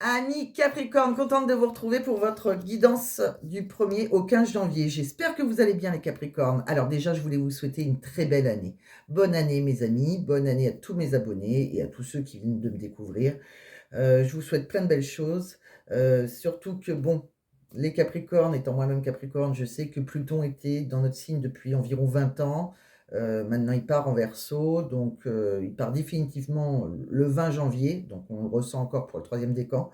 Amis Capricorne, contente de vous retrouver pour votre guidance du 1er au 15 janvier. J'espère que vous allez bien les Capricornes. Alors déjà, je voulais vous souhaiter une très belle année. Bonne année mes amis, bonne année à tous mes abonnés et à tous ceux qui viennent de me découvrir. Je vous souhaite plein de belles choses, surtout que bon, les Capricornes, étant moi-même Capricorne, je sais que Pluton était dans notre signe depuis environ 20 ans. Maintenant il part en Verseau, donc il part définitivement le 20 janvier, donc on le ressent encore pour le 3e décan.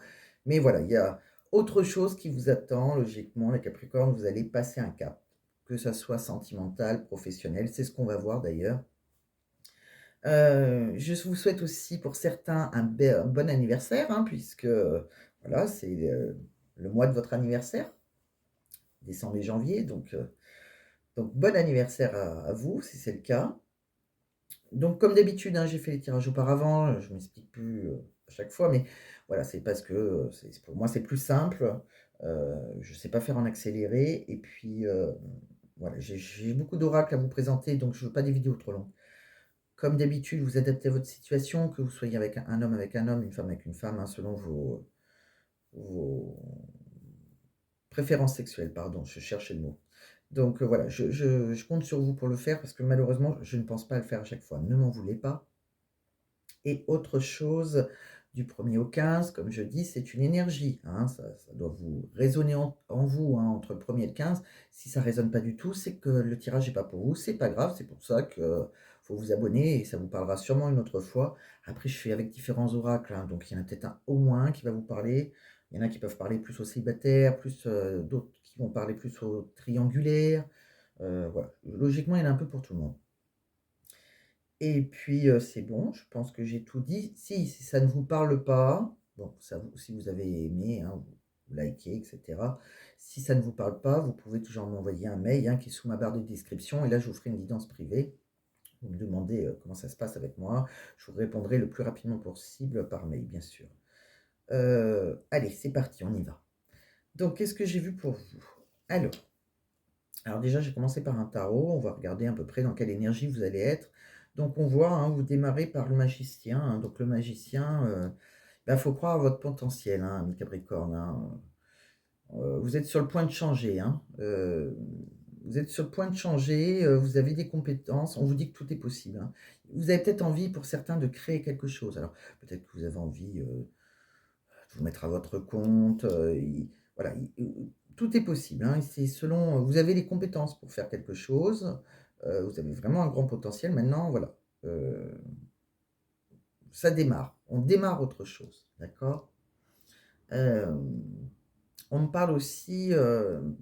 Mais voilà, il y a autre chose qui vous attend logiquement, les Capricornes, vous allez passer un cap, que ça soit sentimental, professionnel, c'est ce qu'on va voir d'ailleurs. Je vous souhaite aussi pour certains un bon anniversaire, hein, puisque, voilà, c'est, le mois de votre anniversaire, décembre et janvier, donc bon anniversaire à vous, si c'est le cas. Donc comme d'habitude, hein, j'ai fait les tirages auparavant, je m'explique plus, à chaque fois, mais voilà, c'est parce que, c'est pour moi, c'est plus simple. Je ne sais pas faire en accéléré et puis, voilà, j'ai beaucoup d'oracles à vous présenter, donc je veux pas des vidéos trop longues. Comme d'habitude, vous adaptez à votre situation, que vous soyez avec un homme avec un homme, une femme avec une femme, hein, selon vos préférences sexuelles, pardon, je cherchais le mot. Donc voilà, je compte sur vous pour le faire parce que malheureusement, je ne pense pas le faire à chaque fois. Ne m'en voulez pas. Et autre chose, du 1er au 15, comme je dis, c'est une énergie, hein, ça doit vous résonner en vous, hein, entre le 1er et le 15. Si ça ne résonne pas du tout, c'est que le tirage n'est pas pour vous, c'est pas grave, c'est pour ça que faut vous abonner et ça vous parlera sûrement une autre fois. Après, je fais avec différents oracles, hein, donc il y en a peut-être un au moins qui va vous parler. Il y en a qui peuvent parler plus aux célibataires, plus, d'autres qui vont parler plus aux triangulaires. Voilà, logiquement, il y en a un peu pour tout le monde. Et puis, c'est bon, je pense que j'ai tout dit. Si ça ne vous parle pas, bon, ça vous si vous avez aimé, hein, vous likez et cetera. Si ça ne vous parle pas, vous pouvez toujours m'envoyer un mail, hein, qui est sous ma barre de description et là, je vous ferai une guidance privée. Vous me demandez, comment ça se passe avec moi. Je vous répondrai le plus rapidement possible par mail, bien sûr. Allez, c'est parti, on y va. Donc qu'est-ce que j'ai vu pour vous? Alors déjà, j'ai commencé par un tarot. On va regarder à peu près dans quelle énergie vous allez être. Donc on voit, hein, vous démarrez par le magicien, hein. Donc le magicien, bah, faut croire à votre potentiel, hein, ami Capricorne, hein. Vous êtes sur le point de changer, hein. Vous êtes sur le point de changer, vous avez des compétences. On vous dit que tout est possible, hein. Vous avez peut-être envie pour certains de créer quelque chose. Alors peut-être que vous avez envie, de vous mettre à votre compte, voilà, tout est possible, hein, c'est selon, vous avez les compétences pour faire quelque chose, vous avez vraiment un grand potentiel. Maintenant, voilà, heu, ça démarre, on démarre autre chose, d'accord? Hem, on me parle aussi, de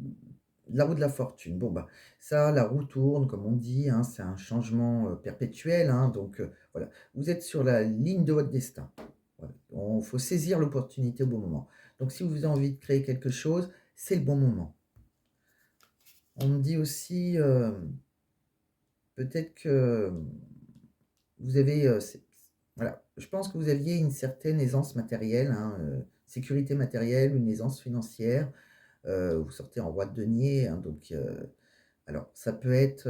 la roue de la fortune. Bon, bah, ça, la roue tourne comme on dit, hein, c'est un changement, perpétuel, hein, donc voilà. Vous êtes sur la ligne de votre destin. Voilà, il faut saisir l'opportunité au bon moment. Donc si vous avez envie de créer quelque chose, c'est le bon moment. On me dit aussi, peut-être que, vous avez, voilà, je pense que vous aviez une certaine aisance matérielle, hein, sécurité matérielle, une aisance financière. Vous sortez en roi de denier, hein, donc alors ça peut être,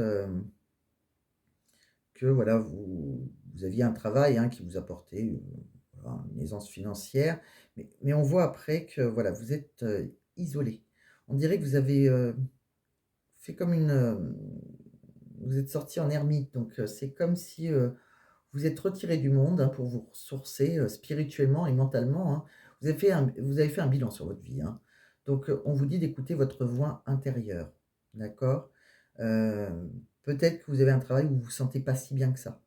que voilà, vous aviez un travail, hein, qui vous apportait, voilà, une aisance financière, mais on voit après que voilà, vous êtes, isolé. On dirait que vous avez, fait comme une, vous êtes sorti en ermite, donc c'est comme si, vous êtes retiré du monde, hein, pour vous ressourcer, spirituellement et mentalement, hein. Vous avez fait un bilan sur votre vie, hein. Donc on vous dit d'écouter votre voix intérieure, d'accord? Peut-être que vous avez un travail où vous vous sentez pas si bien que ça.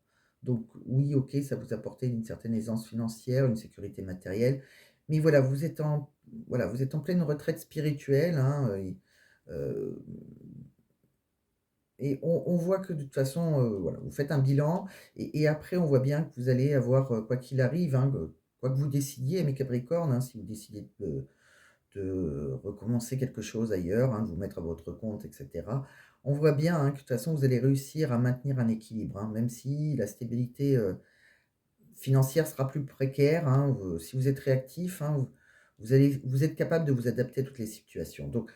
Donc oui, OK, ça vous apportait une certaine aisance financière, une sécurité matérielle, mais voilà, vous êtes en pleine retraite spirituelle, hein, et on voit que de toute façon, voilà, vous faites un bilan et après on voit bien que vous allez avoir, quoi qu'il arrive, hein, quoi que vous décidiez, mes Capricornes, hein, si vous décidez de recommencer quelque chose ailleurs, hein, de vous mettre à votre compte et cetera. On voit bien, hein, que de toute façon vous allez réussir à maintenir un équilibre, hein, même si la stabilité, financière sera plus précaire, hein, si vous êtes réactif, hein, vous êtes capable de vous adapter à toutes les situations. Donc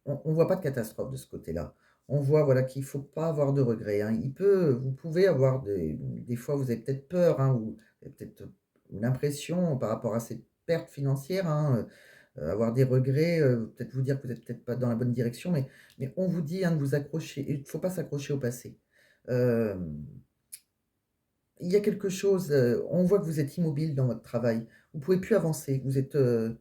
on voit pas de catastrophe de ce côté-là. On voit, voilà, qu'il faut pas avoir de regrets, hein. Vous pouvez avoir des fois, vous avez peut-être peur, hein, ou vous avez peut-être l'impression par rapport à cette perte financière, hein, avoir des regrets, peut-être vous dire que vous êtes peut-être pas dans la bonne direction, mais on vous dit, hein, de vous accrocher. Il ne faut pas s'accrocher au passé. Hem, il y a quelque chose, on voit que vous êtes immobile dans votre travail. Vous pouvez plus avancer. Vous êtes, le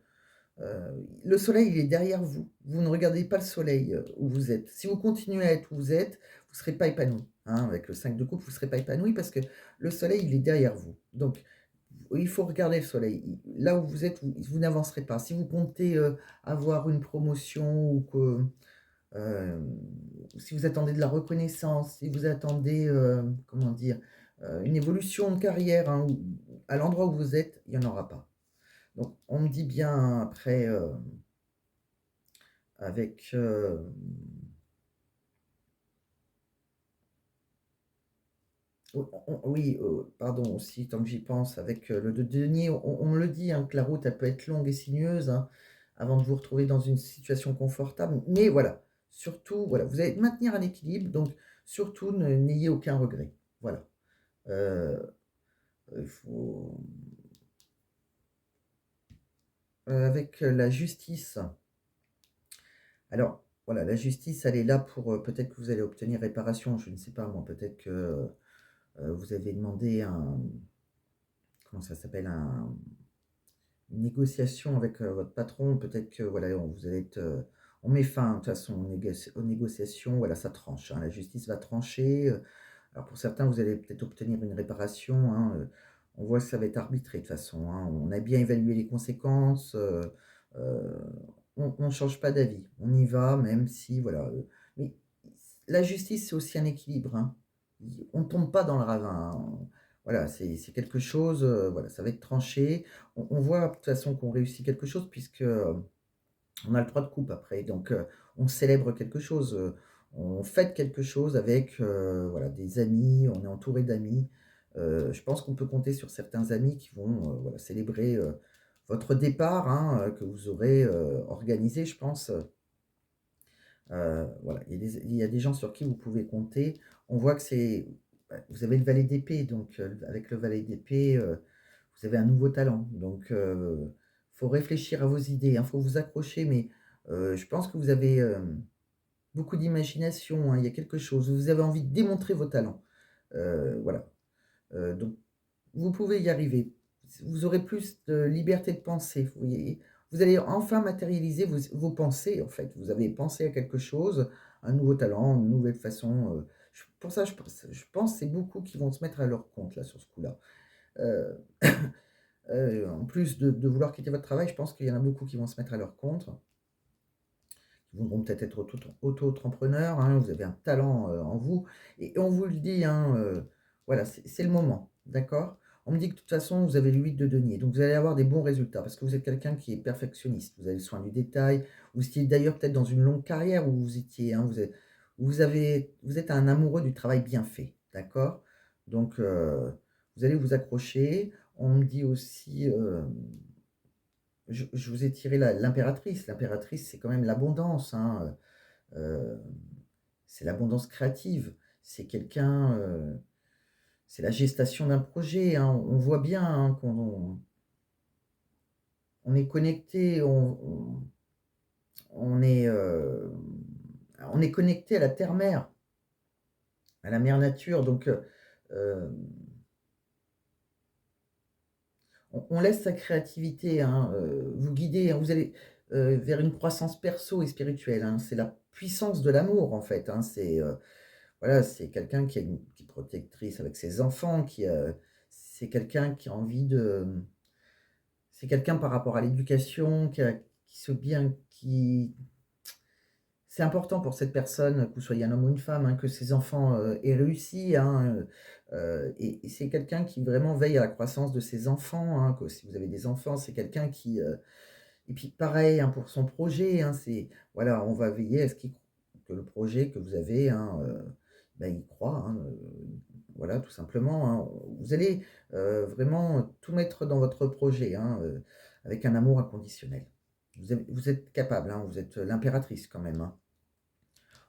soleil, il est derrière vous. Vous ne regardez pas le soleil, où vous êtes. Si vous continuez à être où vous êtes, vous ne serez pas épanoui, hein. Avec le 5 de coupe, vous ne serez pas épanoui parce que le soleil, il est derrière vous. Donc il faut regarder le soleil. Là où vous êtes, vous n'avancerez pas. Si vous comptez, avoir une promotion ou que, hem, si vous attendez de la reconnaissance, si vous attendez, comment dire? Une évolution de carrière, hein, ou à l'endroit où vous êtes, il y en aura pas. Donc on me dit bien après, avec, oui, pardon aussi, tant que j'y pense, avec, le de denier, on me le dit, hein, que la route, elle peut être longue et sinueuse, hein, avant de vous retrouver dans une situation confortable. Mais voilà, surtout, voilà, vous allez maintenir un équilibre, donc surtout n'ayez aucun regret. Voilà. Heu, il faut, avec la justice, alors voilà, la justice, elle est là pour, peut-être que vous allez obtenir réparation, je ne sais pas moi, peut-être que, vous avez demandé un, comment ça s'appelle? Une négociation avec, votre patron, peut-être que voilà, vous allez être, on met fin de toute façon aux négociations, voilà, ça tranche, hein. La justice va trancher, alors pour certains, vous allez peut-être obtenir une réparation, hein, on voit que ça va être arbitré de toute façon, hein. On a bien évalué les conséquences, heu, on change pas d'avis. On y va même si voilà, mais la justice, c'est aussi un équilibre, hein. On ne tombe pas dans le ravin, hein. Voilà, c'est quelque chose, voilà, ça va être tranché. On voit de toute façon qu'on réussit quelque chose puisque, on a le 3 de coupe après, donc on célèbre quelque chose, on fête quelque chose avec, voilà, des amis, on est entouré d'amis. Je pense qu'on peut compter sur certains amis qui vont, voilà, célébrer, votre départ, hein, que vous aurez, organisé, je pense. Voilà, il y a des gens sur qui vous pouvez compter. On voit que c'est, bah, vous avez le valet d'épée, donc avec le valet d'épée, vous avez un nouveau talent. Donc faut réfléchir à vos idées, hein, faut vous accrocher, mais je pense que vous avez, beaucoup d'imagination, hein. Il y a quelque chose, vous avez envie de démontrer vos talents. Voilà, donc vous pouvez y arriver. Vous aurez plus de liberté de penser, vous voyez? Vous allez enfin matérialiser vos pensées, en fait. Vous avez pensé à quelque chose, un nouveau talent, une nouvelle façon, pour ça, je pense c'est beaucoup qui vont se mettre à leur compte, là, sur ce coup-là. Heu en plus de vouloir quitter votre travail, je pense qu'il y en a beaucoup qui vont se mettre à leur compte, qui voudront peut-être être auto-entrepreneurs, hein. Vous avez un talent, en vous, et on vous le dit, hein, voilà, c'est le moment, d'accord? On me dit que de toute façon, vous avez le 8 de denier, donc vous allez avoir des bons résultats parce que vous êtes quelqu'un qui est perfectionniste. Vous avez le soin du détail. Vous étiez d'ailleurs peut-être dans une longue carrière où vous étiez, hein, vous êtes un amoureux du travail bien fait, d'accord? Donc vous allez vous accrocher. On me dit aussi, je vous ai tiré l'impératrice. L'impératrice, c'est quand même l'abondance, hein, c'est l'abondance créative. C'est quelqu'un, c'est la gestation d'un projet, hein. On voit bien, hein, on est connecté, on est, on est connecté à la terre-mère, à la mère nature, donc on laisse sa créativité, hein, vous guider, hein. Vous allez, vers une croissance perso et spirituelle, hein. C'est la puissance de l'amour, en fait, hein. C'est, voilà, c'est quelqu'un qui est protectrice avec ses enfants, c'est quelqu'un qui a envie de, c'est quelqu'un par rapport à l'éducation qui se bien qui c'est important pour cette personne, que vous soyez un homme ou une femme, hein, que ses enfants, aient réussi, hein, et c'est quelqu'un qui vraiment veille à la croissance de ses enfants, hein, que si vous avez des enfants, c'est quelqu'un qui, et puis pareil, hein, pour son projet, hein, c'est voilà, on va veiller à ce que le projet que vous avez, hein, bah, il croit, hein, voilà, tout simplement, hein. Vous allez, vraiment tout mettre dans votre projet, hein, avec un amour inconditionnel. Vous êtes capable, hein, vous êtes l'impératrice quand même, hein.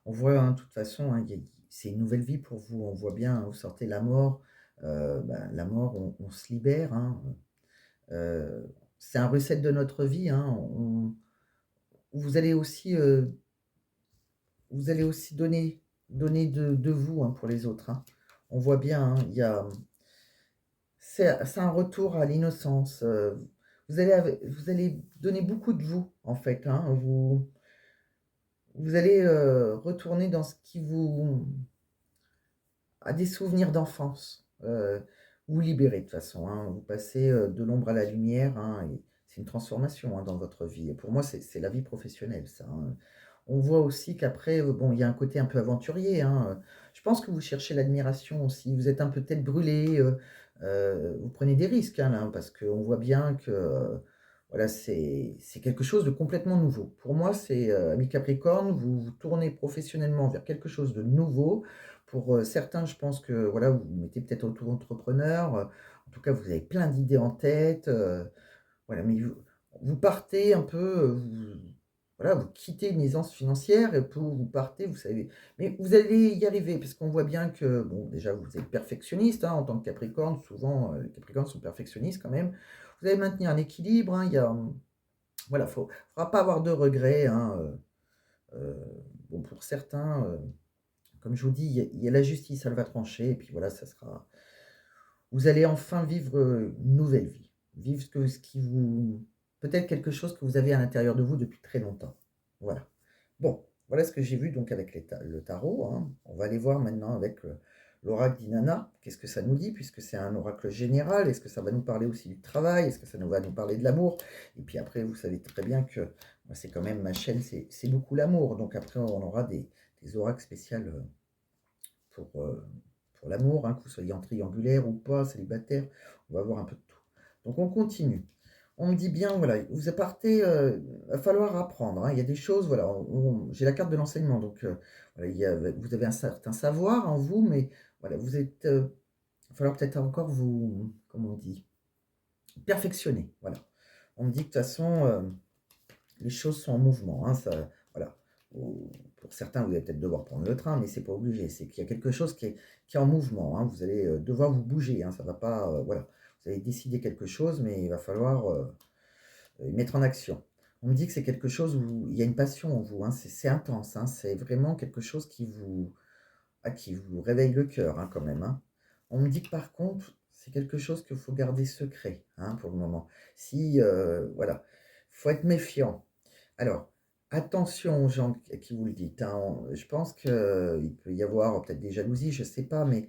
On voit, hein, de toute façon, hein, c'est une nouvelle vie pour vous. On voit bien, hein, vous sortez la mort, bah, la mort, on se libère, hein, heu, c'est un recette de notre vie, hein. Vous allez aussi, vous allez aussi donner de vous, hein, pour les autres, hein. On voit bien, hein, il y a c'est un retour à l'innocence, vous allez donner beaucoup de vous, en fait, hein. Vous allez, retourner dans ce qui vous à des souvenirs d'enfance, vous libérez de toute façon, hein. Vous passez, de l'ombre à la lumière, hein, et c'est une transformation, hein, dans votre vie et pour moi, c'est la vie professionnelle ça, hein. On voit aussi qu'après, bon, il y a un côté un peu aventurier, hein, je pense que vous cherchez l'admiration aussi. Vous êtes un peu tête brûlée, vous prenez des risques, hein, là, parce qu'on voit bien que, voilà, c'est quelque chose de complètement nouveau. Pour moi, c'est, amis Capricorne, vous vous tournez professionnellement vers quelque chose de nouveau. Pour, certains, je pense que, voilà, vous vous mettez peut-être auto-entrepreneur, en tout cas, vous avez plein d'idées en tête, voilà, mais vous partez un peu, vous voilà, vous quittez une aisance financière et puis vous partez, vous savez mais vous allez y arriver parce qu'on voit bien que, bon, déjà, vous êtes perfectionniste, hein, en tant que Capricorne, souvent, les Capricornes sont perfectionnistes quand même. Vous allez maintenir un équilibre, hein, il y a, voilà, faudra pas avoir de regrets, hein, heu, bon, pour certains, comme je vous dis, il y a la justice, elle va trancher et puis voilà, ça sera vous allez enfin vivre, une nouvelle vie. Vivre ce qui vous peut-être quelque chose que vous avez à l'intérieur de vous depuis très longtemps. Voilà. Bon, voilà ce que j'ai vu donc avec le tarot, hein. On va aller voir maintenant avec, l'oracle d'Inanna. Qu'est-ce que ça nous dit? Puisque c'est un oracle général. Est-ce que ça va nous parler aussi du travail? Est-ce que ça va nous parler de l'amour? Et puis après, vous savez très bien que moi, c'est quand même ma chaîne, c'est beaucoup l'amour. Donc après, on aura des oracles spéciales, pour, pour l'amour, hein, que vous soyez en triangulaire ou pas, célibataire, on va voir un peu de tout. Donc on continue. On me dit bien, voilà, vous partez, va falloir apprendre, hein. Il y a des choses, voilà, j'ai la carte de l'enseignement, donc voilà, vous avez un certain savoir en vous, mais voilà, il va falloir peut-être encore vous, comment on dit, perfectionner, voilà. On me dit que de toute façon, les choses sont en mouvement, hein, ça, voilà. Pour certains, vous allez peut-être devoir prendre le train, mais c'est pas obligé. C'est qu'il y a quelque chose qui est en mouvement, hein. Vous allez devoir vous bouger, hein. Ça va pas, voilà. Vous allez décider quelque chose, mais il va falloir mettre en action. On me dit que c'est quelque chose où il y a une passion en vous, hein. C'est intense, hein. C'est vraiment quelque chose qui vous réveille le cœur, hein, quand même, hein. On me dit que par contre, c'est quelque chose qu'il faut garder secret, hein, pour le moment. Si, voilà, faut être méfiant. Alors, attention aux gens à qui vous le dites, hein. Je pense qu'il peut y avoir peut-être des jalousies, je ne sais pas, mais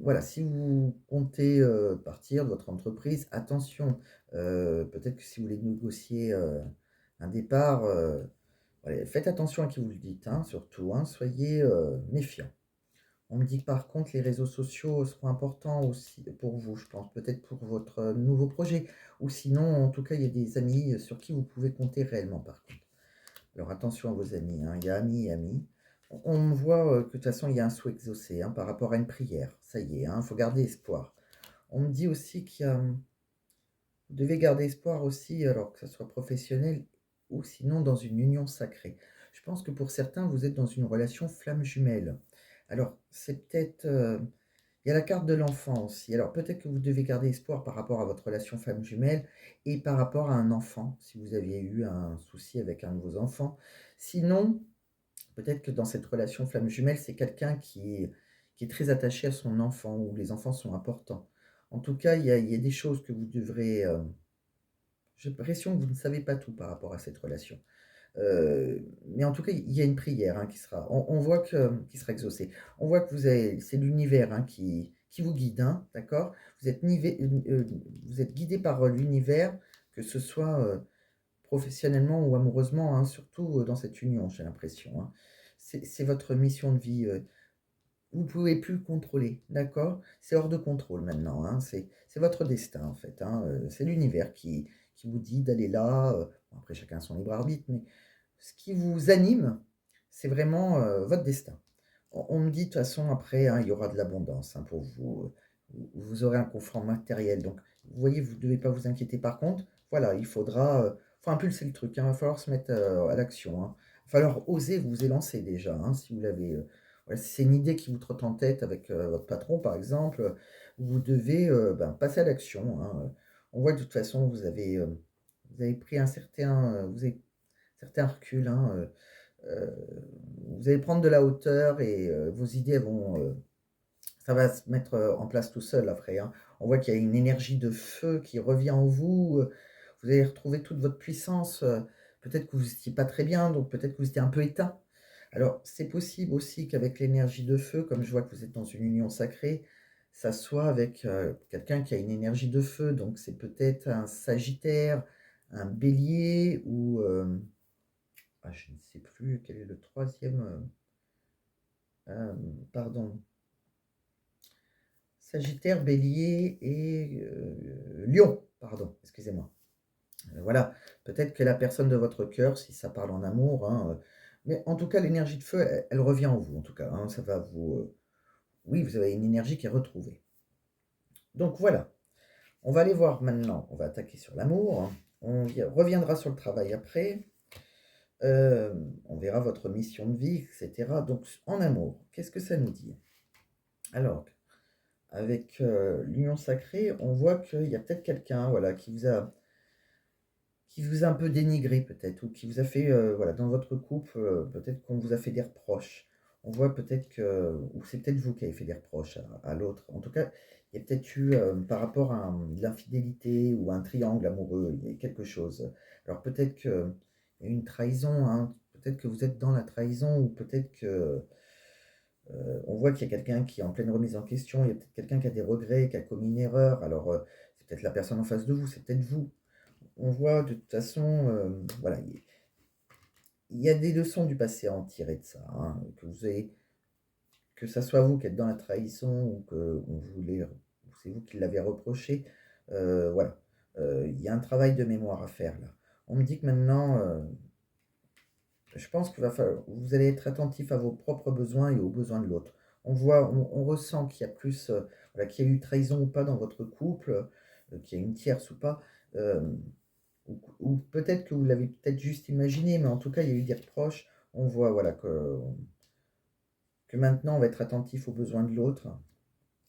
voilà, si vous comptez, partir de votre entreprise, attention, peut-être que si vous voulez négocier, un départ, ouais, faites attention à qui vous le dites, hein, surtout, hein, soyez, méfiants. On me dit que par contre les réseaux sociaux seront importants aussi pour vous, je pense, peut-être pour votre, nouveau projet ou sinon, en tout cas, il y a des amis, sur qui vous pouvez compter réellement par contre. Alors attention à vos amis, hein, il y a amis et amis. On me voit, que de toute façon il y a un souhait exaucé, hein, par rapport à une prière. Ça y est, hein, il faut garder espoir. On me dit aussi qu'il y a, vous devez garder espoir aussi, alors que ça soit professionnel ou sinon dans une union sacrée. Je pense que pour certains, vous êtes dans une relation flamme jumelle. Alors c'est peut-être, il y a la carte de l'enfant aussi. Alors peut-être que vous devez garder espoir par rapport à votre relation femme jumelle et par rapport à un enfant, si vous aviez eu un souci avec un de vos enfants. Sinon, peut-être que dans cette relation flamme jumelle, c'est quelqu'un qui est très attaché à son enfant, ou les enfants sont importants. En tout cas, il y a des choses que vous devrez, j'ai l'impression que vous ne savez pas tout par rapport à cette relation. Mais en tout cas, il y a une prière, hein, on voit qui sera exaucée. On voit que c'est l'univers, hein, qui vous guide, hein, d'accord? Vous êtes guidé par l'univers, que ce soit professionnellement ou amoureusement, hein, surtout dans cette union, j'ai l'impression, hein. C'est votre mission de vie. Vous ne pouvez plus le contrôler, d'accord? C'est hors de contrôle maintenant, hein, c'est votre destin en fait, hein, c'est l'univers qui vous dit d'aller là, bon après chacun a son libre arbitre, mais ce qui vous anime, c'est vraiment, votre destin. On me dit de toute façon après, hein, il y aura de l'abondance, hein, pour vous, vous aurez un confort matériel donc vous voyez, vous ne devez pas vous inquiéter. Par contre, voilà, faut impulser le truc, hein, il va falloir se mettre, à l'action, hein. Il va falloir oser vous élancer déjà, hein, si vous l'avez, voilà, si c'est une idée qui vous trotte en tête avec, votre patron par exemple, vous devez, ben, passer à l'action, hein, On voit de toute façon, vous avez pris un certain, vous avez certain recul, hein, vous allez prendre de la hauteur et vos idées elles vont, ça va se mettre, en place tout seul après, hein. On voit qu'il y a une énergie de feu qui revient en vous, vous allez retrouver toute votre puissance, peut-être que vous étiez pas très bien, donc peut-être que vous étiez un peu éteint. Alors, c'est possible aussi qu'avec l'énergie de feu, comme je vois que vous êtes dans une union sacrée, ça soit avec, quelqu'un qui a une énergie de feu, donc c'est peut-être un Sagittaire, un Bélier ou, je ne sais plus quel est le troisième. Pardon. Sagittaire, Bélier et Lion, pardon, excusez-moi. Voilà, peut-être que la personne de votre cœur, si ça parle en amour, hein, mais en tout cas, l'énergie de feu, elle revient en vous, en tout cas, hein, ça va vous, oui, vous avez une énergie qui est retrouvée. Donc voilà, on va aller voir maintenant, on va attaquer sur l'amour, hein. On reviendra sur le travail après, on verra votre mission de vie, etc. Donc en amour, qu'est-ce que ça nous dit? Alors, avec l'union sacrée, on voit qu'il y a peut-être quelqu'un, voilà, qui vous a un peu dénigré peut-être, ou qui vous a fait, voilà, dans votre couple, peut-être qu'on vous a fait des reproches. On voit peut-être que, ou c'est peut-être vous qui avez fait des reproches à l'autre. En tout cas, il y a peut-être eu, par rapport à de l'infidélité ou un triangle amoureux, il y a quelque chose. Alors peut-être qu'il y a une trahison, hein, peut-être que vous êtes dans la trahison, ou peut-être que on voit qu'il y a quelqu'un qui est en pleine remise en question, il y a peut-être quelqu'un qui a des regrets, qui a commis une erreur. Alors, c'est peut-être la personne en face de vous, c'est peut-être vous. On voit de toute façon, voilà, il y a des leçons du passé à en tirer de ça, hein, que ça soit vous qui êtes dans la trahison ou que on voulait, c'est vous qui l'avez reproché, voilà. Il y a un travail de mémoire à faire là. On me dit que maintenant, je pense qu'il va falloir vous allez être attentif à vos propres besoins et aux besoins de l'autre. On ressent qu'il y a plus, voilà, qu'il y a eu trahison ou pas dans votre couple, qu'il y a une tierce ou pas, hem, ou peut-être que vous l'avez peut-être juste imaginé, mais en tout cas, il y a eu des reproches. On voit, voilà, que maintenant on va être attentif aux besoins de l'autre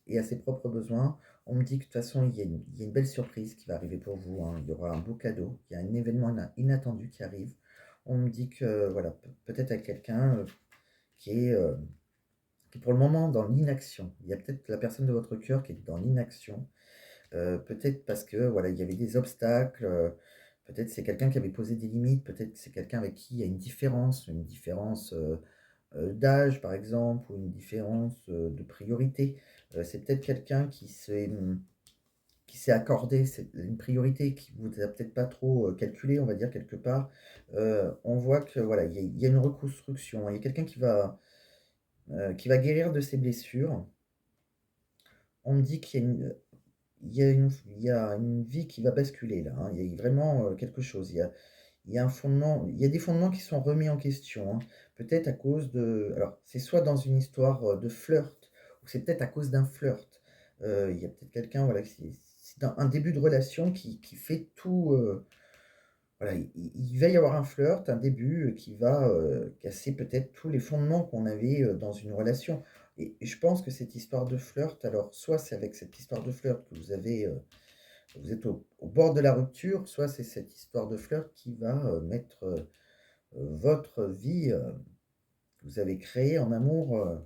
et à ses propres besoins. On me dit que de toute façon, il y a une belle surprise qui va arriver pour vous, hein. Il y aura un beau cadeau, il y a un événement inattendu qui arrive. On me dit que, voilà, peut-être avec quelqu'un, qui est, qui est pour le moment dans l'inaction. Il y a peut-être la personne de votre cœur qui est dans l'inaction, peut-être parce que, voilà, il y avait des obstacles, peut-être c'est quelqu'un qui avait posé des limites, peut-être c'est quelqu'un avec qui il y a une différence, d'âge par exemple, ou une différence, de priorité. C'est peut-être quelqu'un qui s'est accordé une priorité qui vous a peut-être pas trop, calculé, on va dire quelque part. On voit que voilà, il y a une reconstruction, il y a quelqu'un qui va guérir de ses blessures. On me dit qu'il y a une, il y a une vie qui va basculer là, hein. Il y a vraiment, quelque chose. Il y a un fondement, il y a des fondements qui sont remis en question, hein. Peut-être à cause de, alors c'est soit dans une histoire, de flirt, ou c'est peut-être à cause d'un flirt. Il y a peut-être quelqu'un, voilà, c'est un début de relation qui fait tout, voilà, il va y avoir un flirt, un début, qui va, casser peut-être tous les fondements qu'on avait, dans une relation, et je pense que cette histoire de flirt, alors soit c'est avec cette histoire de flirt que vous avez, vous êtes au bord de la rupture, soit c'est cette histoire de flirt qui va, mettre, votre vie, que vous avez créée en amour,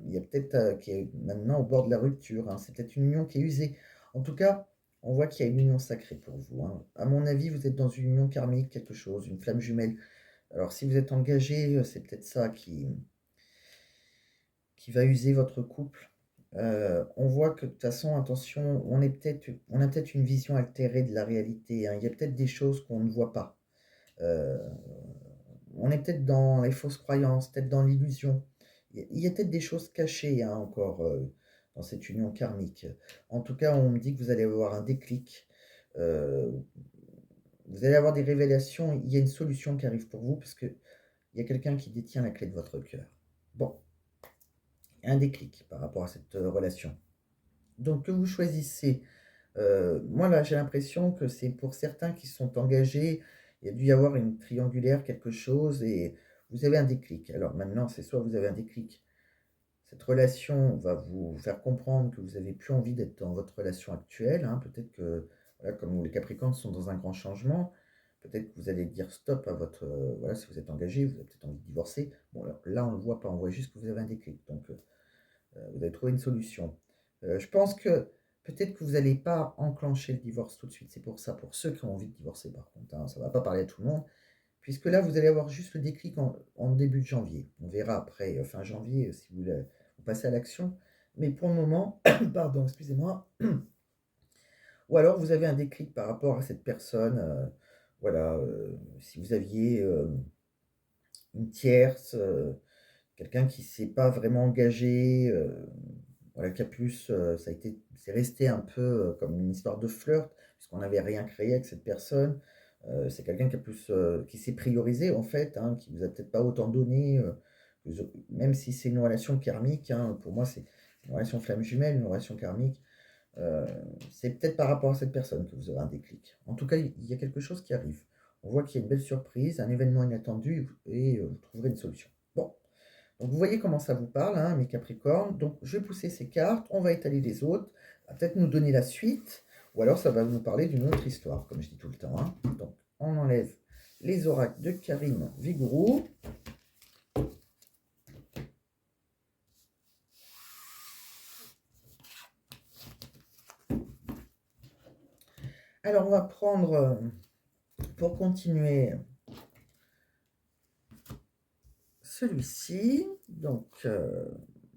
il y a peut-être, qui est maintenant au bord de la rupture, hein. C'est peut-être une union qui est usée. En tout cas, on voit qu'il y a une union sacrée pour vous, hein. À mon avis, vous êtes dans une union karmique, quelque chose, une flamme jumelle. Alors si vous êtes engagé, c'est peut-être ça qui va user votre couple. On voit que de toute façon, attention, on a peut-être une vision altérée de la réalité, hein. Il y a peut-être des choses qu'on ne voit pas. Heu, on est peut-être dans les fausses croyances, peut-être dans l'illusion. Il y a peut-être des choses cachées, hein, encore, dans cette union karmique. En tout cas, on me dit que vous allez avoir un déclic, heu, vous allez avoir des révélations, il y a une solution qui arrive pour vous parce qu'il y a quelqu'un qui détient la clé de votre cœur. Bon, il y a un déclic par rapport à cette, relation. Donc que vous choisissez, moi là, j'ai l'impression que c'est pour certains qui se sont engagés, il y a dû y avoir une triangulaire, quelque chose, et vous avez un déclic. Alors maintenant, c'est soit vous avez un déclic, cette relation va vous faire comprendre que vous n'avez plus envie d'être dans votre relation actuelle, hein. Peut-être que, voilà, comme les Capricornes sont dans un grand changement, peut-être que vous allez dire stop à votre, voilà, si vous êtes engagé, vous avez peut-être envie de divorcer. Bon, alors là, on ne le voit pas, on voit juste que vous avez un déclic, donc vous avez trouvé une solution. Je pense que peut-être que vous n'allez pas enclencher le divorce tout de suite. C'est pour ça, pour ceux qui ont envie de divorcer par contre, hein, ça ne va pas parler à tout le monde, puisque là, vous allez avoir juste le déclic en début de janvier. On verra après, fin janvier, si vous passez à l'action. Mais pour le moment, pardon, excusez-moi, ou alors vous avez un déclic par rapport à cette personne, voilà, si vous aviez une tierce, quelqu'un qui s'est pas vraiment engagé, voilà, qui a plus, ça a été c'est resté un peu, comme une histoire de flirt, puisqu'on n'avait rien créé avec cette personne. C'est quelqu'un qui a plus, qui s'est priorisé en fait, hein, qui vous a peut-être pas autant donné, même si c'est une relation karmique, hein, pour moi c'est une relation flamme jumelle, une relation karmique, heu, c'est peut-être par rapport à cette personne que vous aurez un déclic. En tout cas, il y a quelque chose qui arrive. On voit qu'il y a une belle surprise, un événement inattendu et vous trouverez une solution. Bon. Donc vous voyez comment ça vous parle, hein, mes Capricornes. Donc je vais pousser ces cartes, on va étaler les autres, ça va peut-être nous donner la suite, ou alors ça va nous parler d'une autre histoire, comme je dis tout le temps, hein. Donc on enlève les oracles de Karine Vigourou. Alors on va prendre, pour continuer, celui-ci, donc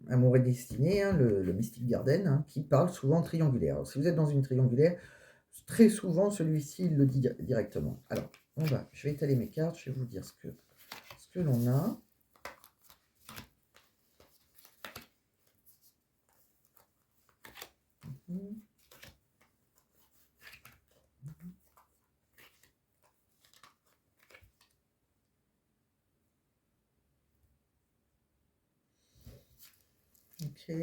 Amour et destinée, hein, le Mystic Garden, hein, qui parle souvent triangulaire. Alors, si vous êtes dans une triangulaire, très souvent celui-ci il le dit directement. Alors, je vais étaler mes cartes, je vais vous dire ce que l'on a. Ok.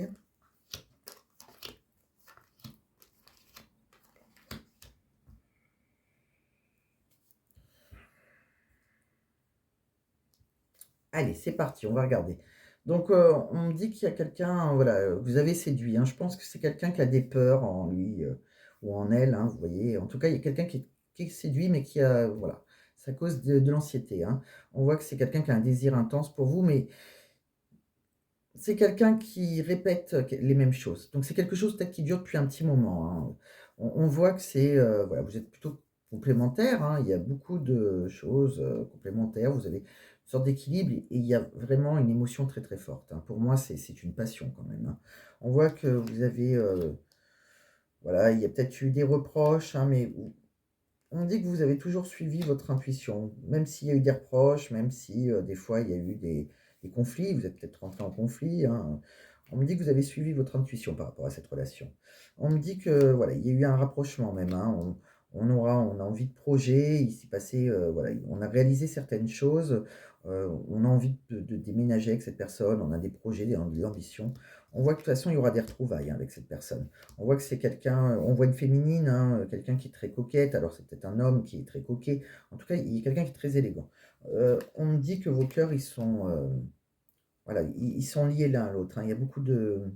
Allez, c'est parti, on va regarder. Donc, on me dit qu'il y a quelqu'un, voilà, vous avez séduit, hein. Je pense que c'est quelqu'un qui a des peurs en lui, ou en elle, hein, vous voyez? En tout cas, il y a quelqu'un qui est séduit, mais qui a voilà, c'est à cause de l'anxiété, hein. On voit que c'est quelqu'un qui a un désir intense pour vous, mais c'est quelqu'un qui répète, les mêmes choses. Donc c'est quelque chose peut-être qui dure depuis un petit moment, hein. On voit que c'est, voilà, vous êtes plutôt complémentaires, hein. Il y a beaucoup de choses, complémentaires. Vous avez une sorte d'équilibre et il y a vraiment une émotion très, très forte, hein. Pour moi, c'est une passion quand même, hein. On voit que vous avez, voilà, il y a peut-être eu des reproches, hein, mais on dit que vous avez toujours suivi votre intuition, même s'il y a eu des reproches, même si, des fois il y a eu des conflits, vous êtes peut-être rentrés en conflit, hein. On me dit que vous avez suivi votre intuition par rapport à cette relation. On me dit que, voilà, il y a eu un rapprochement même, hein. On a envie de projet, il s'est passé, voilà, on a réalisé certaines choses, on a envie de déménager avec cette personne, on a des projets, des ambitions. On voit que de toute façon, il y aura des retrouvailles, hein, avec cette personne. On voit que c'est quelqu'un, on voit une féminine, hein, quelqu'un qui est très coquette, alors c'est peut-être un homme qui est très coquet. En tout cas, il y a quelqu'un qui est très élégant. On me dit que vos cœurs, ils sont, voilà, ils sont liés l'un à l'autre, hein. Il y a beaucoup de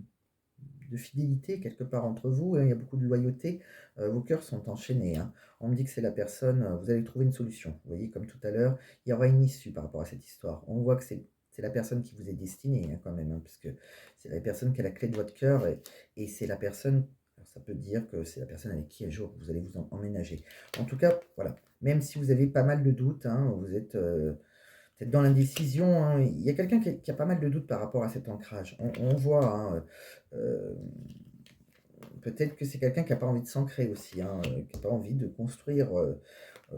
fidélité quelque part entre vous, hein, il y a beaucoup de loyauté, vos cœurs sont enchaînés, hein. On me dit que c'est la personne, vous allez trouver une solution. Vous voyez, comme tout à l'heure, il y aura une issue par rapport à cette histoire. On voit que c'est la personne qui vous est destinée, hein, quand même, hein, puisque c'est la personne qui a la clé de votre cœur et c'est la personne, alors ça peut dire que c'est la personne avec qui un jour vous allez vous emménager. En tout cas, voilà, même si vous avez pas mal de doutes, hein, vous êtes, peut-être dans l'indécision, hein. Il y a quelqu'un qui a pas mal de doutes par rapport à cet ancrage. On voit, hein, peut-être que c'est quelqu'un qui a pas envie de s'ancrer aussi, hein, qui a pas envie de construire,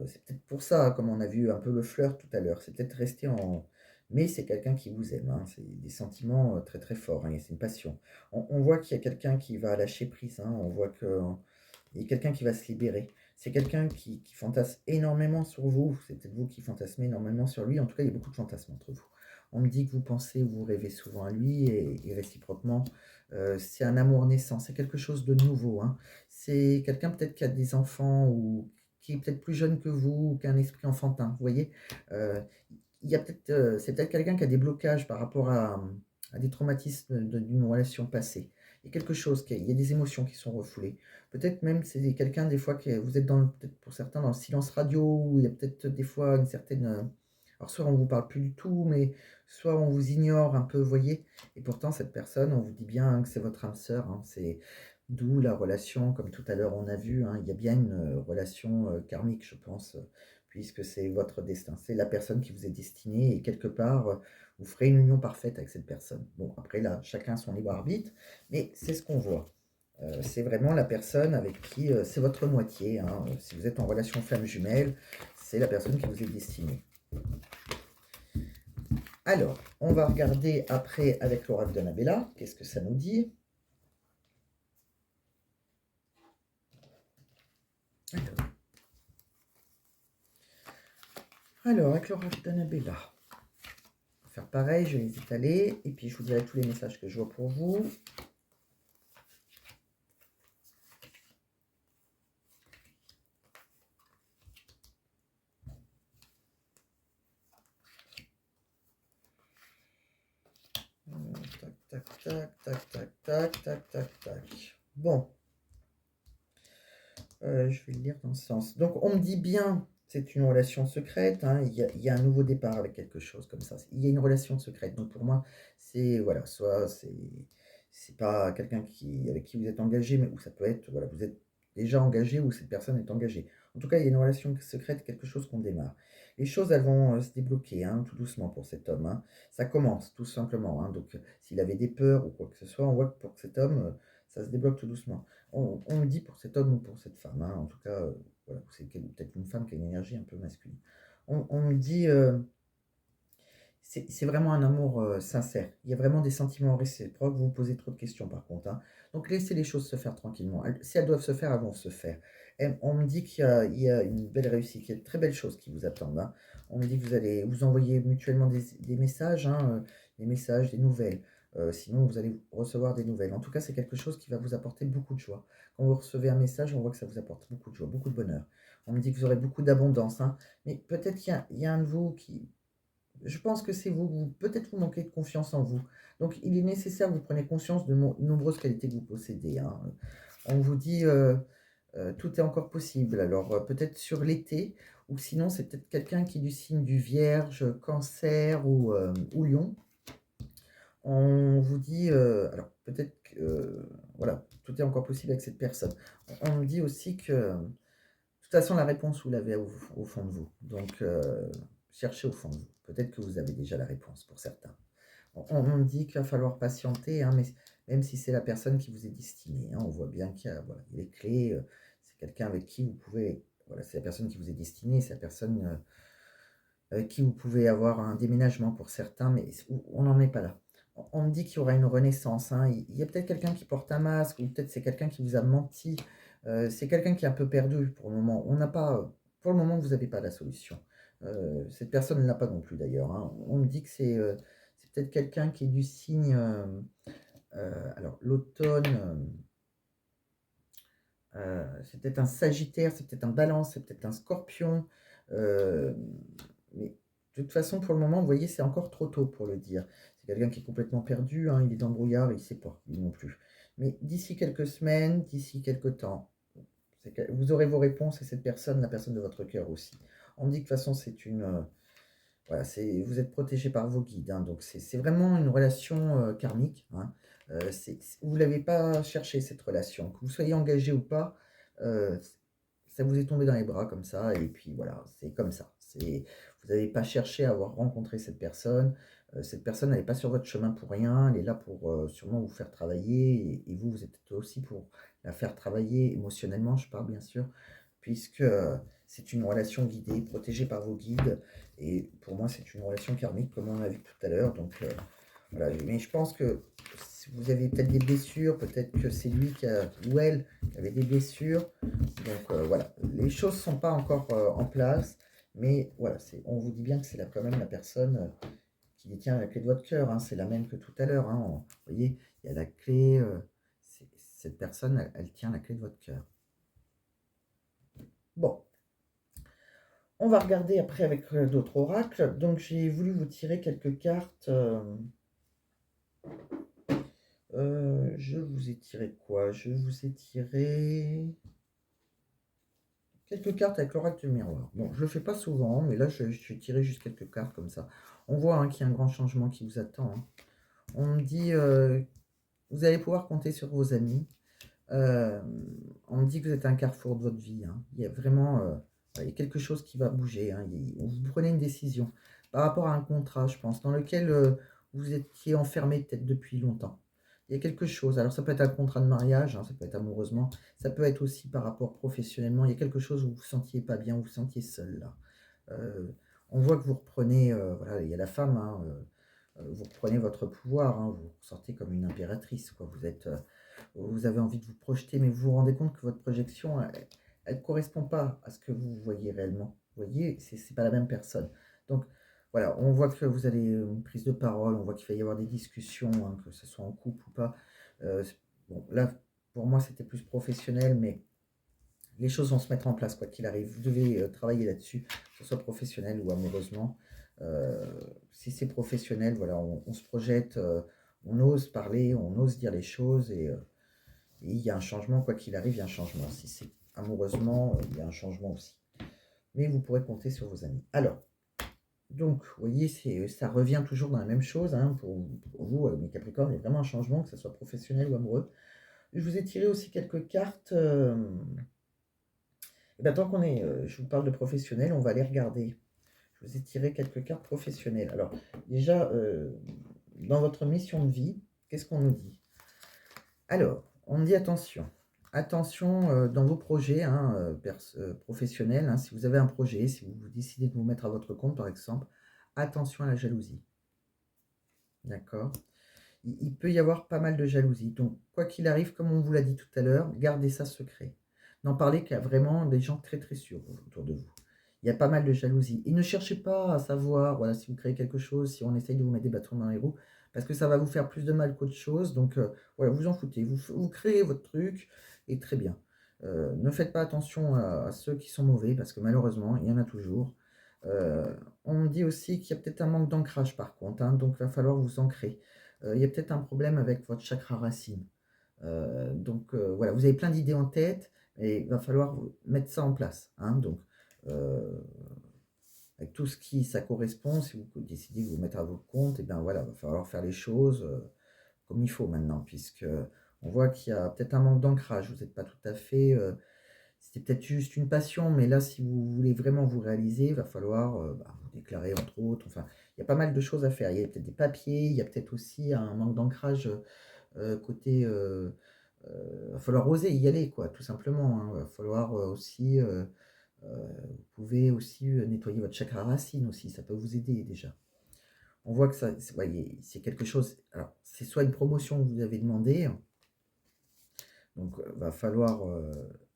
c'est peut-être pour ça, hein, comme on a vu un peu le flirt tout à l'heure, c'est peut-être rester en mais c'est quelqu'un qui vous aime, hein, c'est des sentiments, très, très forts, hein, et c'est une passion. On voit qu'il y a quelqu'un qui va lâcher prise, hein, on voit que il y a quelqu'un qui va se libérer. C'est quelqu'un qui fantasme énormément sur vous. C'est peut-être vous qui fantasmez énormément sur lui. En tout cas, il y a beaucoup de fantasmes entre vous. On me dit que vous pensez ou vous rêvez souvent à lui et réciproquement. C'est un amour naissant, c'est quelque chose de nouveau, hein. C'est quelqu'un peut-être qui a des enfants ou qui est peut-être plus jeune que vous, ou qui a un esprit enfantin, vous voyez? Heu, il y a peut-être, c'est peut-être quelqu'un qui a des blocages par rapport à des traumatismes d'une relation passée. Il y a quelque chose, il y a des émotions qui sont refoulées. Peut-être même c'est quelqu'un des fois que vous êtes peut-être pour certains dans le silence radio, où il y a peut-être des fois une certaine... alors soit on ne vous parle plus du tout, mais soit on vous ignore un peu, vous voyez. Et pourtant cette personne, on vous dit bien hein, que c'est votre âme sœur. Hein, c'est d'où la relation, comme tout à l'heure on a vu, hein, il y a bien une relation karmique, je pense, puisque c'est votre destin. C'est la personne qui vous est destinée et quelque part, vous ferez une union parfaite avec cette personne. Bon, après là, chacun son libre arbitre, mais c'est ce qu'on voit. C'est vraiment la personne avec qui, c'est votre moitié. Hein. Si vous êtes en relation flamme jumelle, c'est la personne qui vous est destinée. Alors, on va regarder après avec l'oracle d'Annabella, qu'est-ce que ça nous dit. Alors, avec l'oracle d'Annabella, on va faire pareil, je vais les étaler, et puis je vous dirai tous les messages que je vois pour vous. Tac, tac, tac, tac, tac, tac, tac, tac. Bon. Je vais le lire dans ce sens. Donc, on me dit bien, c'est une relation secrète. Hein, il y a un nouveau départ avec quelque chose comme ça. Il y a une relation secrète. Donc, pour moi, c'est, voilà, soit c'est pas quelqu'un avec qui vous êtes engagé, mais où ça peut être, voilà, vous êtes déjà engagé ou cette personne est engagée. En tout cas, il y a une relation secrète, quelque chose qu'on démarre. Les choses, elles vont se débloquer hein, tout doucement pour cet homme. Hein. Ça commence tout simplement. Hein. Donc, s'il avait des peurs ou quoi que ce soit, on voit que pour cet homme, ça se débloque tout doucement. On me dit pour cet homme ou pour cette femme, hein, en tout cas, voilà, c'est peut-être une femme qui a une énergie un peu masculine. On me dit, c'est vraiment un amour sincère. Il y a vraiment des sentiments réciproques. Vous vous posez trop de questions par contre. Hein. Donc laissez les choses se faire tranquillement. Si elles doivent se faire, elles vont se faire. Et on me dit qu'il y a une belle réussite, il y a de très belles choses qui vous attendent. Hein. On me dit que vous allez vous envoyer mutuellement des messages, hein, des messages, des nouvelles. Sinon, vous allez recevoir des nouvelles. En tout cas, c'est quelque chose qui va vous apporter beaucoup de joie. Quand vous recevez un message, on voit que ça vous apporte beaucoup de joie, beaucoup de bonheur. On me dit que vous aurez beaucoup d'abondance. Hein. Mais peut-être qu'il y a un de vous qui, je pense que c'est vous, peut-être vous manquez de confiance en vous. Donc, il est nécessaire que vous preniez conscience de nombreuses qualités que vous possédez. Hein. On vous dit, tout est encore possible. Alors, peut-être sur l'été, ou sinon, c'est peut-être quelqu'un qui est du signe du Vierge, Cancer ou Lion. On vous dit, alors peut-être que, voilà, tout est encore possible avec cette personne. On me dit aussi que, de toute façon, la réponse, vous l'avez au fond de vous. Donc, cherchez au fond de vous. Peut-être que vous avez déjà la réponse pour certains. On me dit qu'il va falloir patienter, hein, mais même si c'est la personne qui vous est destinée. Hein, on voit bien qu'il y a voilà, les clés. C'est quelqu'un avec qui vous pouvez... Voilà, c'est la personne qui vous est destinée, c'est la personne avec qui vous pouvez avoir un déménagement pour certains, mais on n'en est pas là. On me dit qu'il y aura une renaissance. Hein. Il y a peut-être quelqu'un qui porte un masque, ou peut-être c'est quelqu'un qui vous a menti. C'est quelqu'un qui est un peu perdu pour le moment. On n'a pas, pour le moment, vous n'avez pas la solution. Cette personne ne l'a pas non plus d'ailleurs. Hein. On me dit que c'est peut-être quelqu'un qui est du signe. Alors, l'automne, c'est peut-être un Sagittaire, c'est peut-être un Balance, c'est peut-être un Scorpion. Mais de toute façon, pour le moment, vous voyez, c'est encore trop tôt pour le dire. C'est quelqu'un qui est complètement perdu, hein, il est dans le brouillard, il ne sait pas, lui non plus. Mais d'ici quelques semaines, d'ici quelques temps, vous aurez vos réponses et cette personne, la personne de votre cœur aussi. On me dit que de toute façon, c'est une... voilà, vous êtes protégé par vos guides, hein, donc c'est vraiment une relation karmique. Hein. Vous ne l'avez pas cherché, cette relation. Que vous soyez engagé ou pas, euh, ça vous est tombé dans les bras comme ça, et puis voilà, c'est comme ça. Vous n'avez pas cherché à avoir rencontré cette personne, elle n'est pas sur votre chemin pour rien, elle est là pour sûrement vous faire travailler, et vous, vous êtes aussi pour la faire travailler émotionnellement, je parle bien sûr, puisque c'est une relation guidée, protégée par vos guides, et pour moi, c'est une relation karmique, comme on l'a vu tout à l'heure, donc voilà, mais je pense que si vous avez peut-être des blessures, peut-être que c'est lui ou elle qui avait des blessures. Donc voilà, les choses ne sont pas encore en place, mais voilà, on vous dit bien que c'est quand même la personne qui détient la clé de votre cœur. Hein, c'est la même que tout à l'heure. Hein, vous voyez, il y a la clé, cette personne, elle tient la clé de votre cœur. Bon, on va regarder après avec d'autres oracles. Donc j'ai voulu vous tirer quelques cartes. Je vous ai tiré quoi? Je vous ai tiré quelques cartes avec l'oracle du miroir. Bon, je le fais pas souvent, mais là, je vais tirer juste quelques cartes comme ça. On voit hein, qu'il y a un grand changement qui vous attend, hein. On me dit, vous allez pouvoir compter sur vos amis. Euh, on me dit que vous êtes à un carrefour de votre vie, hein. Il y a vraiment il y a quelque chose qui va bouger, hein. Vous prenez une décision par rapport à un contrat, je pense, dans lequel vous étiez enfermé peut-être depuis longtemps. Il y a quelque chose. Alors, ça peut être un contrat de mariage, hein, ça peut être amoureusement, ça peut être aussi par rapport professionnellement. Il y a quelque chose où vous ne vous sentiez pas bien, où vous vous sentiez seul, là. Euh, on voit que vous reprenez, voilà, il y a la femme, hein, vous reprenez votre pouvoir, hein, vous sortez comme une impératrice, quoi. Vous avez envie de vous projeter, mais vous vous rendez compte que votre projection, elle ne correspond pas à ce que vous voyez réellement. Vous voyez, c'est pas la même personne. Donc voilà, on voit que vous avez une prise de parole, on voit qu'il va y avoir des discussions, hein, que ce soit en couple ou pas. Bon, là, pour moi, c'était plus professionnel, mais les choses vont se mettre en place, quoi qu'il arrive. Vous devez travailler là-dessus, que ce soit professionnel ou amoureusement. Euh, Si c'est professionnel, voilà, on se projette, on ose parler, on ose dire les choses et il y a un changement, quoi qu'il arrive, il y a un changement. Si c'est amoureusement, il y a un changement aussi. Mais vous pourrez compter sur vos amis. Alors, donc, vous voyez, ça revient toujours dans la même chose, hein, pour vous, mes Capricornes, il y a vraiment un changement, que ce soit professionnel ou amoureux. Je vous ai tiré aussi quelques cartes. Et bien, tant qu'on est, je vous parle de professionnel, on va les regarder. Je vous ai tiré quelques cartes professionnelles. Alors, déjà, dans votre mission de vie, qu'est-ce qu'on nous dit? Alors, on me dit attention. Attention dans vos projets hein, professionnels, hein, si vous avez un projet, si vous décidez de vous mettre à votre compte par exemple, attention à la jalousie. D'accord? Il peut y avoir pas mal de jalousie. Donc, quoi qu'il arrive, comme on vous l'a dit tout à l'heure, gardez ça secret. N'en parlez qu'à vraiment des gens très très sûrs autour de vous. Il y a pas mal de jalousie. Et ne cherchez pas à savoir voilà, si vous créez quelque chose, si on essaye de vous mettre des bâtons dans les roues, parce que ça va vous faire plus de mal qu'autre chose. Donc, voilà, vous en foutez. Vous créez votre truc, et très bien. Ne faites pas attention à ceux qui sont mauvais, parce que malheureusement, il y en a toujours. On me dit aussi qu'il y a peut-être un manque d'ancrage par contre, hein, donc il va falloir vous ancrer. Il y a peut-être un problème avec votre chakra racine. Voilà, vous avez plein d'idées en tête et il va falloir mettre ça en place, hein. Donc, euh, avec tout ce qui ça correspond, si vous décidez de vous mettre à votre compte, et bien voilà, il va falloir faire les choses comme il faut maintenant, puisque on voit qu'il y a peut-être un manque d'ancrage. Vous n'êtes pas tout à fait. C'était peut-être juste une passion, mais là, si vous voulez vraiment vous réaliser, il va falloir vous déclarer entre autres. Enfin, il y a pas mal de choses à faire. Il y a peut-être des papiers, il y a peut-être aussi un manque d'ancrage côté. Il va falloir oser y aller, quoi, tout simplement, hein. Il va falloir aussi. Vous pouvez aussi nettoyer votre chakra racine aussi, ça peut vous aider déjà. On voit que ça, c'est quelque chose. Alors, c'est soit une promotion que vous avez demandé, donc va falloir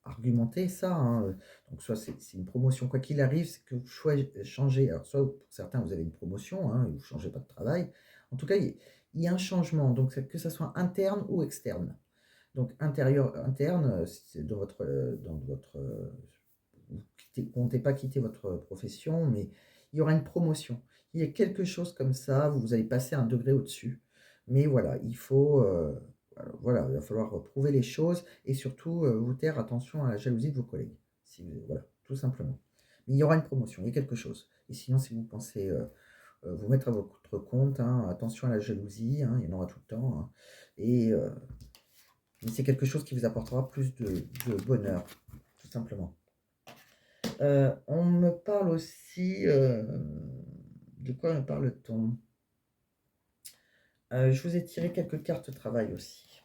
argumenter ça, hein. Donc, soit c'est une promotion, quoi qu'il arrive, c'est que vous changez. Alors, soit pour certains, vous avez une promotion, hein, et vous ne changez pas de travail. En tout cas, il y a un changement, donc que ça soit interne ou externe. Donc, intérieur, interne, c'est vous ne comptez pas quitter votre profession, mais il y aura une promotion. Il y a quelque chose comme ça, vous allez passer un degré au-dessus. Mais voilà, il faut, voilà, il va falloir prouver les choses et surtout vous taire attention à la jalousie de vos collègues. Voilà, tout simplement. Mais il y aura une promotion, il y a quelque chose. Et sinon, si vous pensez vous mettre à votre compte, hein, attention à la jalousie, hein, il y en aura tout le temps, hein. Et c'est quelque chose qui vous apportera plus de bonheur, tout simplement. On me parle aussi. De quoi me parle-t-on? Je vous ai tiré quelques cartes travail aussi.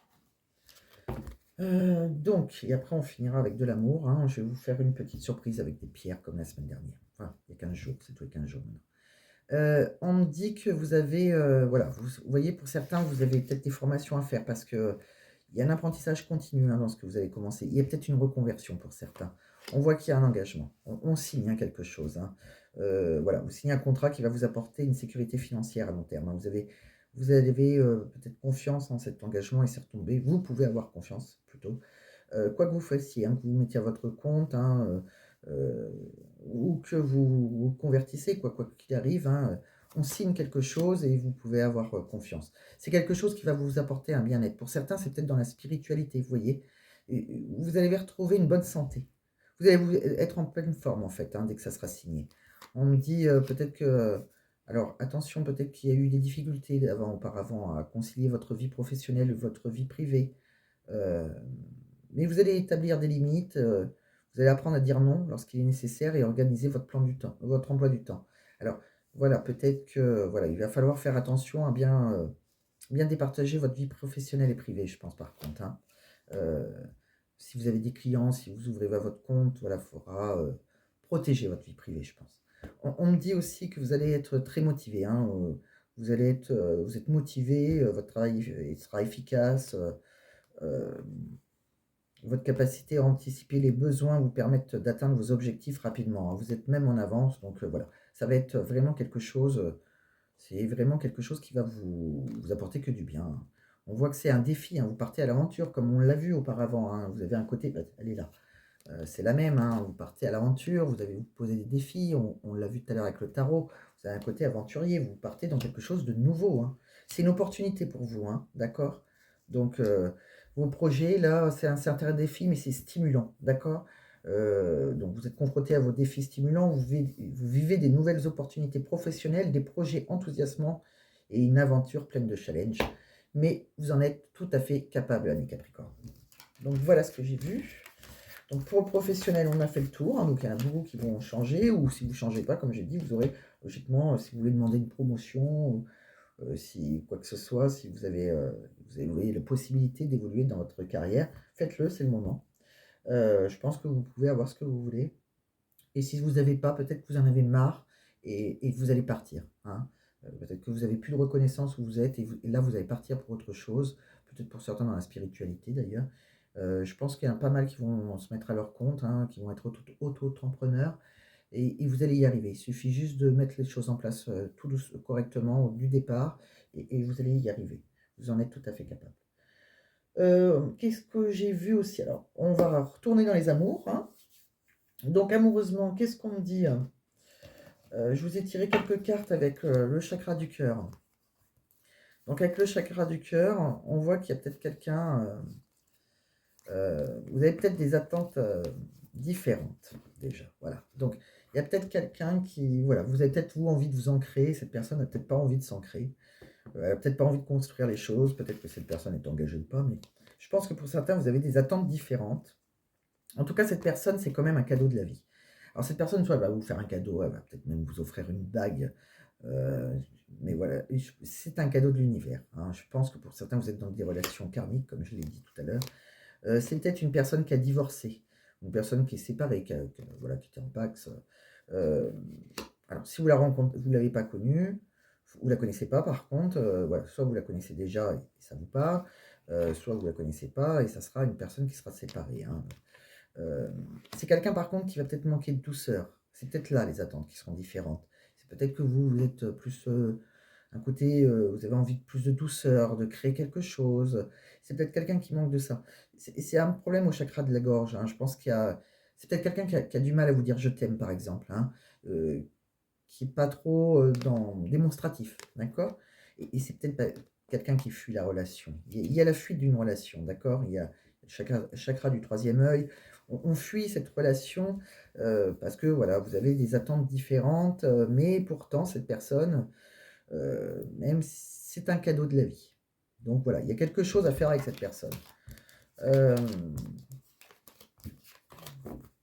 Donc, et après on finira avec de l'amour, hein. Je vais vous faire une petite surprise avec des pierres comme la semaine dernière. Enfin, il y a 15 jours, c'est tous les 15 jours maintenant. On me dit que vous avez, voilà, vous voyez, pour certains, vous avez peut-être des formations à faire parce que il y a un apprentissage continu hein, dans ce que vous avez commencé. Il y a peut-être une reconversion pour certains. On voit qu'il y a un engagement. On signe hein, quelque chose, hein. Voilà, vous signez un contrat qui va vous apporter une sécurité financière à long terme, hein. Vous avez peut-être confiance en cet engagement et c'est retombé. Vous pouvez avoir confiance plutôt. Quoi que vous fassiez, hein, que vous mettiez à votre compte, hein, ou que vous vous convertissez, quoi qu'il arrive, hein, on signe quelque chose et vous pouvez avoir confiance. C'est quelque chose qui va vous apporter un bien-être. Pour certains, c'est peut-être dans la spiritualité, vous voyez. Et vous allez retrouver une bonne santé. Vous allez être en pleine forme, en fait, hein, dès que ça sera signé. On me dit peut-être que... alors, attention, peut-être qu'il y a eu des difficultés auparavant à concilier votre vie professionnelle et votre vie privée. Euh, mais vous allez établir des limites, vous allez apprendre à dire non lorsqu'il est nécessaire et organiser votre plan du temps, votre emploi du temps. Alors, voilà, peut-être que voilà, il va falloir faire attention à bien départager votre vie professionnelle et privée, je pense, par contre, hein. Euh, si vous avez des clients, si vous ouvrez votre compte, voilà, il faudra protéger votre vie privée, je pense. On me dit aussi que vous allez être très motivé, hein, vous êtes motivé, votre travail sera efficace. Euh, Votre capacité à anticiper les besoins vous permettent d'atteindre vos objectifs rapidement, hein. Vous êtes même en avance, donc voilà. Ça va être vraiment quelque chose, c'est vraiment quelque chose qui va vous apporter que du bien, hein. On voit que c'est un défi, hein. Vous partez à l'aventure comme on l'a vu auparavant, hein. Vous avez un côté, bah, elle est là. C'est la même, hein. Vous partez à l'aventure, vous avez vous poser des défis, on l'a vu tout à l'heure avec le tarot. Vous avez un côté aventurier, vous partez dans quelque chose de nouveau, hein. C'est une opportunité pour vous, hein, d'accord? Donc, vos projets, là, c'est un certain défi, mais c'est stimulant, d'accord? Donc, vous êtes confronté à vos défis stimulants, vous vivez des nouvelles opportunités professionnelles, des projets enthousiasmants et une aventure pleine de challenges. Mais vous en êtes tout à fait capable, ami Capricorne. Donc, voilà ce que j'ai vu. Donc pour le professionnel, on a fait le tour, hein, donc il y en a beaucoup qui vont changer, ou si vous ne changez pas, comme j'ai dit, vous aurez logiquement, si vous voulez demander une promotion, si quoi que ce soit, si vous avez la possibilité d'évoluer dans votre carrière, faites-le, c'est le moment. Je pense que vous pouvez avoir ce que vous voulez. Et si vous n'avez pas, peut-être que vous en avez marre et vous allez partir, hein. Peut-être que vous n'avez plus de reconnaissance où vous êtes et là vous allez partir pour autre chose, peut-être pour certains dans la spiritualité d'ailleurs. Je pense qu'il y en a pas mal qui vont se mettre à leur compte, hein, qui vont être auto-entrepreneurs et vous allez y arriver. Il suffit juste de mettre les choses en place correctement du départ et vous allez y arriver. Vous en êtes tout à fait capable. Qu'est-ce que j'ai vu aussi? Alors, on va retourner dans les amours, hein. Donc, amoureusement, qu'est-ce qu'on me dit? Je vous ai tiré quelques cartes avec le chakra du cœur. Donc, avec le chakra du cœur, on voit qu'il y a peut-être quelqu'un. Vous avez peut-être des attentes différentes, déjà. Voilà. Donc, il y a peut-être quelqu'un qui. Voilà, vous avez peut-être, vous, envie de vous ancrer. Cette personne n'a peut-être pas envie de s'ancrer. Elle n'a peut-être pas envie de construire les choses. Peut-être que cette personne est engagée ou pas. Mais je pense que pour certains, vous avez des attentes différentes. En tout cas, cette personne, c'est quand même un cadeau de la vie. Alors cette personne, soit elle va vous faire un cadeau, elle va peut-être même vous offrir une bague, euh, mais voilà, c'est un cadeau de l'univers, hein. Je pense que pour certains, vous êtes dans des relations karmiques, comme je l'ai dit tout à l'heure. C'est peut-être une personne qui a divorcé, une personne qui est séparée, voilà, qui était en Pax. Euh, alors, si vous la rencontrez, vous ne l'avez pas connue, vous ne la connaissez pas par contre, voilà, soit vous la connaissez déjà et ça vous parle, soit vous ne la connaissez pas et ça sera une personne qui sera séparée, hein. C'est quelqu'un par contre qui va peut-être manquer de douceur. C'est peut-être là les attentes qui seront différentes. C'est peut-être que vous êtes plus un côté, vous avez envie de plus de douceur, de créer quelque chose. C'est peut-être quelqu'un qui manque de ça. C'est un problème au chakra de la gorge, hein. Je pense c'est peut-être quelqu'un qui a du mal à vous dire je t'aime par exemple, hein, euh, qui n'est pas trop dans démonstratif, d'accord? Et c'est peut-être pas quelqu'un qui fuit la relation. Il y a la fuite d'une relation, d'accord? Il y a le chakra du troisième œil. On fuit cette relation parce que voilà, vous avez des attentes différentes, mais pourtant cette personne, même c'est un cadeau de la vie. Donc voilà, il y a quelque chose à faire avec cette personne. Euh,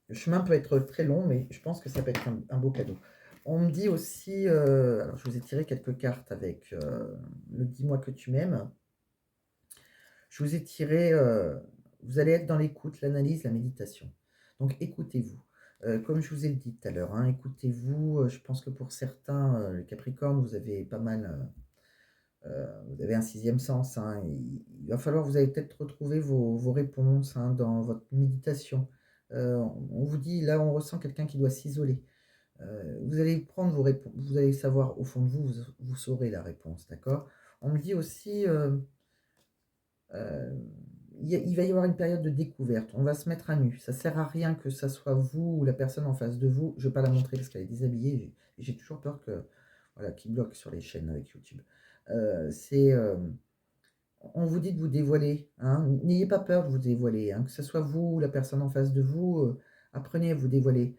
le chemin peut être très long, mais je pense que ça peut être un beau cadeau. On me dit aussi, alors je vous ai tiré quelques cartes avec le dis-moi que tu m'aimes. Je vous ai tiré, vous allez être dans l'écoute, l'analyse, la méditation. Donc écoutez-vous. Comme je vous ai dit tout à l'heure, hein, écoutez-vous. Je pense que pour certains, les Capricornes, vous avez pas mal, vous avez un sixième sens, hein. Il va falloir, vous allez peut-être retrouver vos réponses, hein, dans votre méditation. On vous dit, là, on ressent quelqu'un qui doit s'isoler. Vous allez prendre vos réponses, vous allez savoir au fond de vous, vous saurez la réponse, d'accord? On me dit aussi, euh, il va y avoir une période de découverte. On va se mettre à nu. Ça sert à rien que ça soit vous ou la personne en face de vous. Je ne vais pas la montrer parce qu'elle est déshabillée. J'ai toujours peur que voilà, qui bloque sur les chaînes avec YouTube. C'est on vous dit de vous dévoiler, hein. N'ayez pas peur de vous dévoiler, hein, que ce soit vous ou la personne en face de vous, apprenez à vous dévoiler.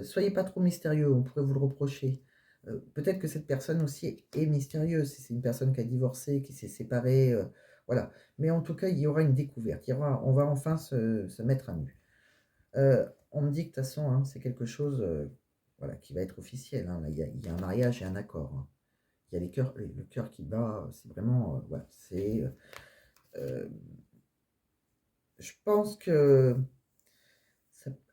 Soyez pas trop mystérieux, on pourrait vous le reprocher. Peut-être que cette personne aussi est mystérieuse, si c'est une personne qui a divorcé, qui s'est séparée, voilà. Mais en tout cas, il y aura une découverte, on va enfin se mettre à nu. On me dit que de toute façon, hein, c'est quelque chose, voilà, qui va être officiel, hein. Là, il y a un mariage et un accord, hein. Il y a le cœur qui bat, c'est vraiment, voilà, c'est, je pense que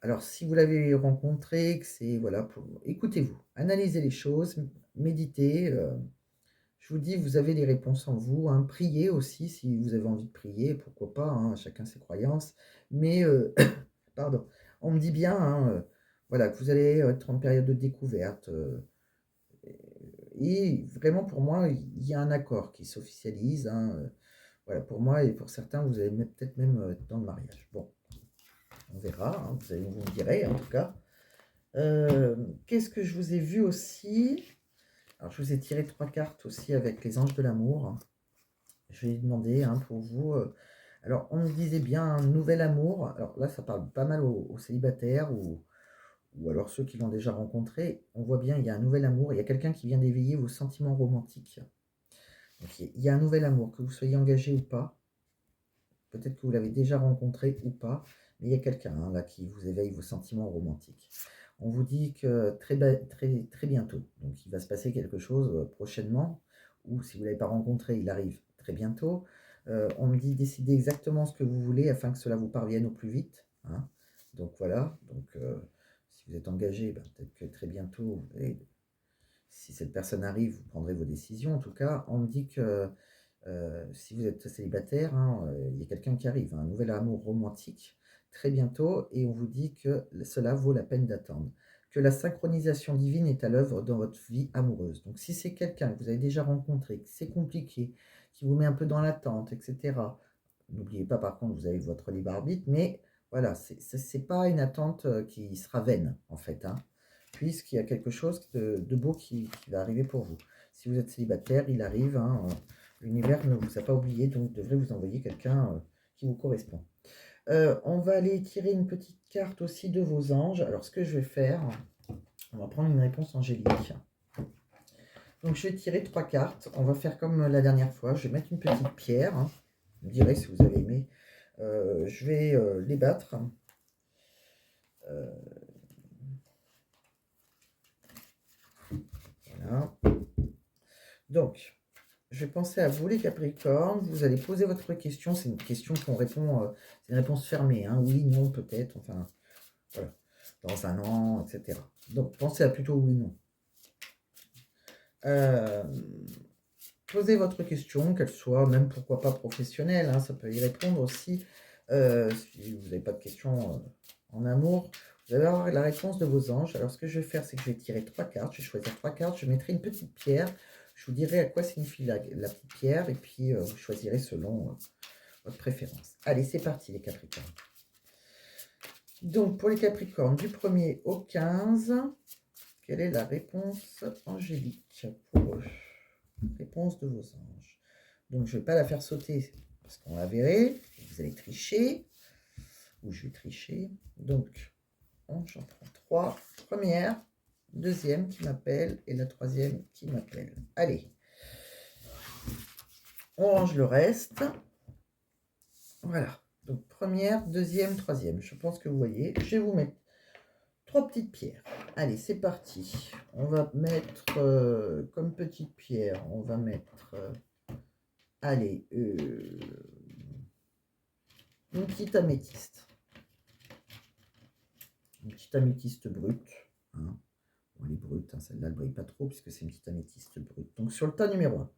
alors si vous l'avez rencontré, que c'est voilà, écoutez-vous, analysez les choses, méditez, je vous dis, vous avez les réponses en vous, hein. Priez aussi si vous avez envie de prier, pourquoi pas, hein, chacun ses croyances. Mais pardon, on me dit bien, hein, voilà, que vous allez être en période de découverte, et vraiment pour moi, il y a un accord qui s'officialise, hein, voilà, pour moi et pour certains, vous allez peut-être même être dans le mariage. Bon, on verra, hein, vous me direz en tout cas. Qu'est-ce que je vous ai vu aussi? Alors, je vous ai tiré 3 cartes aussi avec les anges de l'amour. Je vais demander, hein, pour vous. Alors, on me disait bien un nouvel amour. Alors là, ça parle pas mal aux célibataires ou alors ceux qui l'ont déjà rencontré. On voit bien, il y a un nouvel amour. Il y a quelqu'un qui vient d'éveiller vos sentiments romantiques. Donc, il y a un nouvel amour, que vous soyez engagé ou pas. Peut-être que vous l'avez déjà rencontré ou pas, mais il y a quelqu'un, hein, là qui vous éveille vos sentiments romantiques. On vous dit que très bientôt, donc il va se passer quelque chose prochainement, ou si vous ne l'avez pas rencontré, il arrive très bientôt. On me dit décidez exactement ce que vous voulez afin que cela vous parvienne au plus vite, hein. Donc voilà, donc si vous êtes engagé, ben, peut-être que très bientôt, si cette personne arrive, vous prendrez vos décisions. En tout cas, on me dit que si vous êtes célibataire, hein, il y a quelqu'un qui arrive, un nouvel amour romantique très bientôt, et on vous dit que cela vaut la peine d'attendre, que la synchronisation divine est à l'œuvre dans votre vie amoureuse. Donc si c'est quelqu'un que vous avez déjà rencontré, que c'est compliqué, qui vous met un peu dans l'attente, etc., n'oubliez pas par contre, vous avez votre libre arbitre, mais voilà, c'est pas une attente qui sera vaine en fait, hein, puisqu'il y a quelque chose de beau qui va arriver pour vous. Si vous êtes célibataire, il arrive, hein, l'univers ne vous a pas oublié, donc devrait vous envoyer quelqu'un qui vous correspond. On va aller tirer une petite carte aussi de vos anges. Alors, ce que je vais faire, on va prendre une réponse angélique. Donc, je vais tirer 3 cartes. On va faire comme la dernière fois. Je vais mettre une petite pierre, hein. Vous me direz si vous avez aimé. Je vais les battre. Voilà. Donc, je vais penser à vous les Capricornes, vous allez poser votre question, c'est une question qu'on répond, c'est une réponse fermée, hein, oui, non, peut-être, enfin, voilà, dans un an, etc. Donc, pensez à plutôt oui, non. Posez votre question, qu'elle soit même, pourquoi pas, professionnelle, hein, ça peut y répondre aussi. Si vous n'avez pas de questions en amour, vous allez avoir la réponse de vos anges. Alors, ce que je vais faire, c'est que je vais tirer 3 cartes, je vais choisir 3 cartes, je mettrai une petite pierre, je vous dirai à quoi signifie la petite pierre, et puis vous choisirez selon votre préférence. Allez, c'est parti les Capricornes. Donc, pour les Capricornes, du 1er au 15, quelle est la réponse angélique pour eux? Réponse de vos anges. Donc, je ne vais pas la faire sauter, parce qu'on la verrait, vous allez tricher, ou je vais tricher. Donc, j'en prends 3. Première, deuxième qui m'appelle, et la troisième qui m'appelle. Allez, on range le reste. Voilà. Donc, première, deuxième, troisième. Je pense que vous voyez. Je vais vous mettre 3 petites pierres. Allez, c'est parti. On va mettre comme petite pierre, on va mettre, allez, une petite améthyste. Une petite améthyste brute. Hein. Bon, elle est brute, hein, celle-là, elle ne brille pas trop puisque c'est une petite améthyste brute. Donc, sur le tas numéro 1.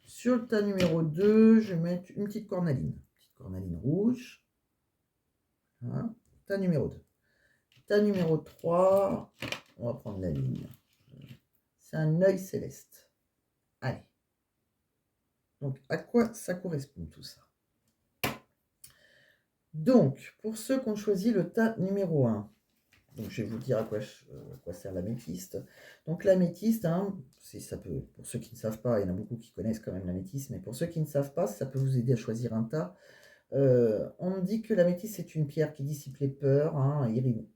Sur le tas numéro 2, je vais mettre une petite cornaline. Petite cornaline rouge. Hein. Tas numéro 2. Tas numéro 3, on va prendre la ligne. C'est un œil céleste. Allez. Donc, à quoi ça correspond tout ça? Donc, pour ceux qui ont choisi le tas numéro 1, Donc, je vais vous dire à quoi sert l'améthyste. Donc, l'améthyste, hein, ça peut, pour ceux qui ne savent pas, il y en a beaucoup qui connaissent quand même l'améthyste, mais pour ceux qui ne savent pas, ça peut vous aider à choisir un tas. On dit que l'améthyste, c'est une pierre qui dissipe les peurs, hein,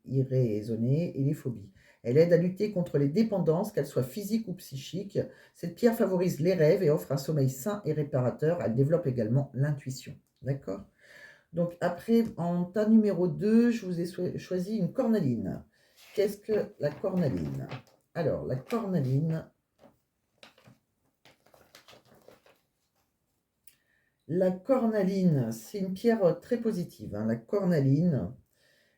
irraisonnées et les phobies. Elle aide à lutter contre les dépendances, qu'elles soient physiques ou psychiques. Cette pierre favorise les rêves et offre un sommeil sain et réparateur. Elle développe également l'intuition. D'accord? Donc après, en tas numéro 2, je vous ai choisi une cornaline. Qu'est-ce que la cornaline? Alors, la cornaline, c'est une pierre très positive, hein. La cornaline,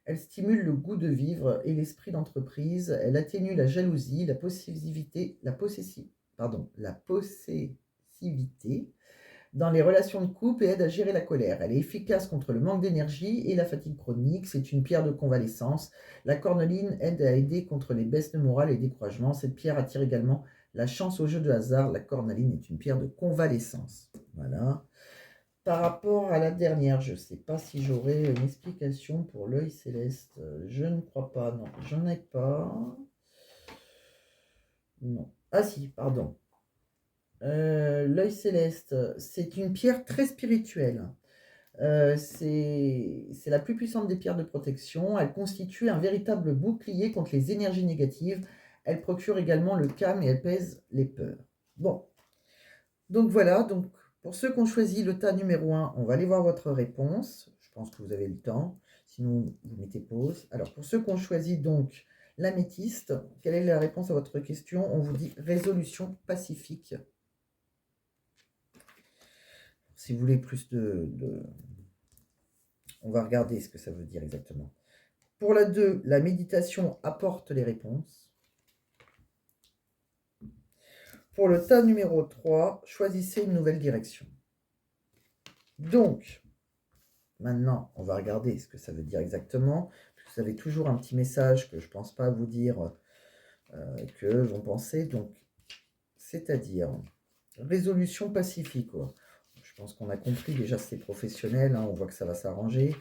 elle stimule le goût de vivre et l'esprit d'entreprise. Elle atténue la jalousie, la possessivité dans les relations de couple et aide à gérer la colère. Elle est efficace contre le manque d'énergie et la fatigue chronique. C'est une pierre de convalescence. La corneline aide à aider contre les baisses de morale et le découragement. Cette pierre attire également la chance au jeu de hasard. La cornaline est une pierre de convalescence. Voilà. Par rapport à la dernière, je ne sais pas si j'aurai une explication pour l'œil céleste. Je ne crois pas, non, j'en ai pas. Non. Ah si, pardon. L'œil céleste, c'est une pierre très spirituelle. C'est la plus puissante des pierres de protection. Elle constitue un véritable bouclier contre les énergies négatives. Elle procure également le calme et elle pèse les peurs. Bon, donc voilà, donc pour ceux qui ont choisi le tas numéro 1, on va aller voir votre réponse. Je pense que vous avez le temps. Sinon, vous mettez pause. Alors, pour ceux qui ont choisi donc l'améthyste, quelle est la réponse à votre question? On vous dit résolution pacifique. Si vous voulez plus on va regarder ce que ça veut dire exactement. Pour la 2, la méditation apporte les réponses. Pour le tas numéro 3, choisissez une nouvelle direction. Donc, maintenant, on va regarder ce que ça veut dire exactement. Vous avez toujours un petit message que je ne pense pas vous dire que vont penser. Donc, c'est-à-dire résolution pacifique. Quoi. Je pense qu'on a compris déjà c'est professionnel. Hein, on voit que ça va s'arranger.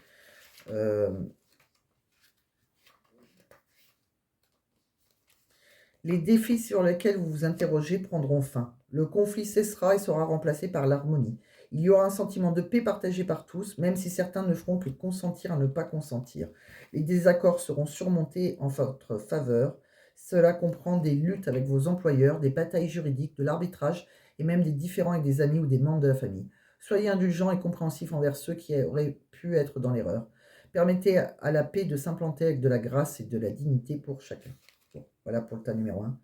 Les défis sur lesquels vous vous interrogez prendront fin. Le conflit cessera et sera remplacé par l'harmonie. Il y aura un sentiment de paix partagé par tous, même si certains ne feront que consentir à ne pas consentir. Les désaccords seront surmontés en votre faveur. Cela comprend des luttes avec vos employeurs, des batailles juridiques, de l'arbitrage et même des différends avec des amis ou des membres de la famille. Soyez indulgents et compréhensifs envers ceux qui auraient pu être dans l'erreur. Permettez à la paix de s'implanter avec de la grâce et de la dignité pour chacun. Bon, voilà pour le tas numéro 1.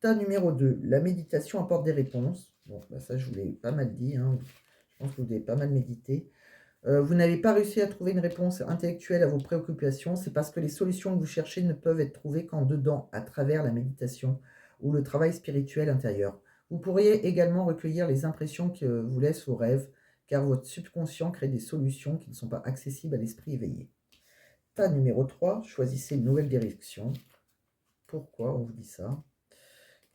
Tas numéro 2, la méditation apporte des réponses. Bon, bah ça, je vous l'ai pas mal dit. Hein. Je pense que vous avez pas mal médité. Vous n'avez pas réussi à trouver une réponse intellectuelle à vos préoccupations. C'est parce que les solutions que vous cherchez ne peuvent être trouvées qu'en dedans, à travers la méditation ou le travail spirituel intérieur. Vous pourriez également recueillir les impressions que vous laissent vos rêves, car votre subconscient crée des solutions qui ne sont pas accessibles à l'esprit éveillé. Tas numéro 3, choisissez une nouvelle direction. Pourquoi on vous dit ça?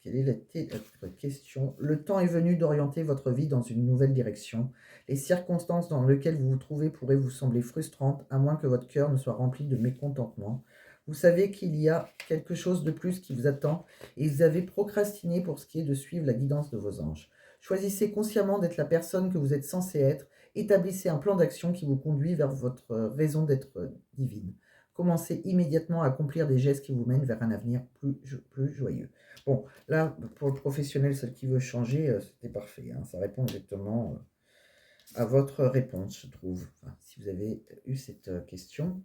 Quelle est votre question? Le temps est venu d'orienter votre vie dans une nouvelle direction. Les circonstances dans lesquelles vous vous trouvez pourraient vous sembler frustrantes, à moins que votre cœur ne soit rempli de mécontentement. Vous savez qu'il y a quelque chose de plus qui vous attend et vous avez procrastiné pour ce qui est de suivre la guidance de vos anges. Choisissez consciemment d'être la personne que vous êtes censé être. Établissez un plan d'action qui vous conduit vers votre raison d'être divine. Commencez immédiatement à accomplir des gestes qui vous mènent vers un avenir plus joyeux. Bon, là, pour le professionnel, celle qui veut changer, c'était parfait. Hein. Ça répond exactement à votre réponse, je trouve, enfin, si vous avez eu cette question.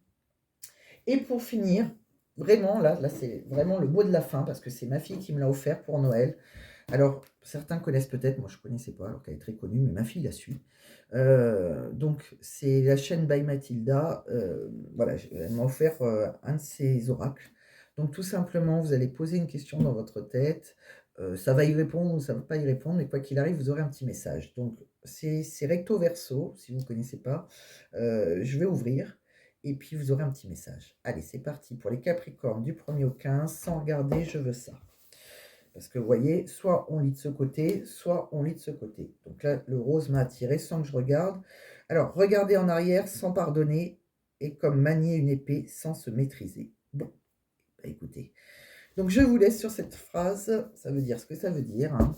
Et pour finir, vraiment, là c'est vraiment le mot de la fin, parce que c'est ma fille qui me l'a offert pour Noël. Alors, certains connaissent peut-être, moi je ne connaissais pas, alors qu'elle est très connue, mais ma fille la suit. Donc, c'est la chaîne By Mathilda. Voilà, elle m'a offert un de ses oracles. Donc, tout simplement, vous allez poser une question dans votre tête. Ça va y répondre ou ça ne va pas y répondre, mais quoi qu'il arrive, vous aurez un petit message. Donc, c'est recto verso, si vous ne connaissez pas. Je vais ouvrir. Et puis, vous aurez un petit message. Allez, c'est parti pour les Capricornes du 1er au 15. Sans regarder, je veux ça. Parce que vous voyez, soit on lit de ce côté, soit on lit de ce côté. Donc là, le rose m'a attiré sans que je regarde. Alors, regardez en arrière sans pardonner est comme manier une épée sans se maîtriser. Bon, bah, écoutez. Donc je vous laisse sur cette phrase, ça veut dire ce que ça veut dire, hein.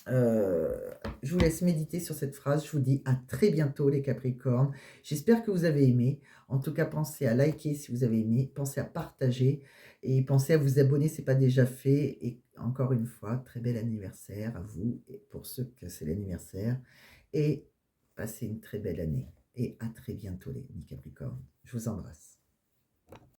Je vous laisse méditer sur cette phrase. Je vous dis à très bientôt les Capricornes. J'espère que vous avez aimé. En tout cas, pensez à liker si vous avez aimé, pensez à partager et pensez à vous abonner si ce n'est pas déjà fait. Et encore une fois, très bel anniversaire à vous et pour ceux que c'est l'anniversaire. Et passez une très belle année. Et à très bientôt les Capricornes. Je vous embrasse.